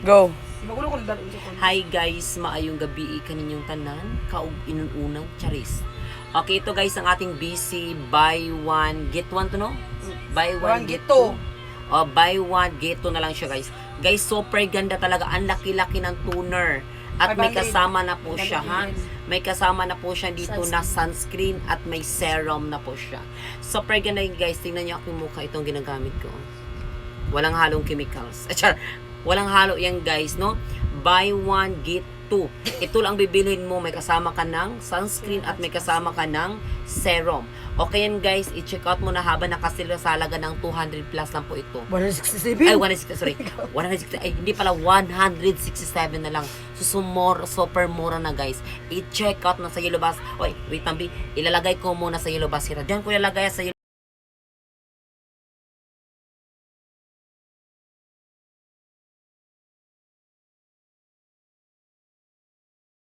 Go. Magulo ko dali sa kon. Hi guys, maayong gabi kaninyong tanan, kaug inununang charis. Okay, ito guys ang ating BC buy one get one to no? Buy one get two. Buy one get two na lang siya guys. Guys, super ganda talaga, ang laki-laki ng toner. At may 500. kasama na po siya ha. 500. May kasama na po siya dito na sunscreen at may serum na po siya. Super ganda yun guys, tingnan niyo aking mukha, itong ginagamit ko. Walang halong chemicals. Walang halo yan guys, no? Buy one, get two. Ito lang bibilhin mo. May kasama ka ng sunscreen at may kasama ka ng serum. Okay yan guys, i-check out mo na habang nakasila sa halaga ng 200 plus lang po ito. 167. Ay, 160, sorry. 160, ay, hindi pala, 167 na lang. So, super mura na guys. I-check out na sa yellow bus. Oy, wait, tambi. Ilalagay ko muna sa yellow basket. Diyan ko ilalagay sa yellow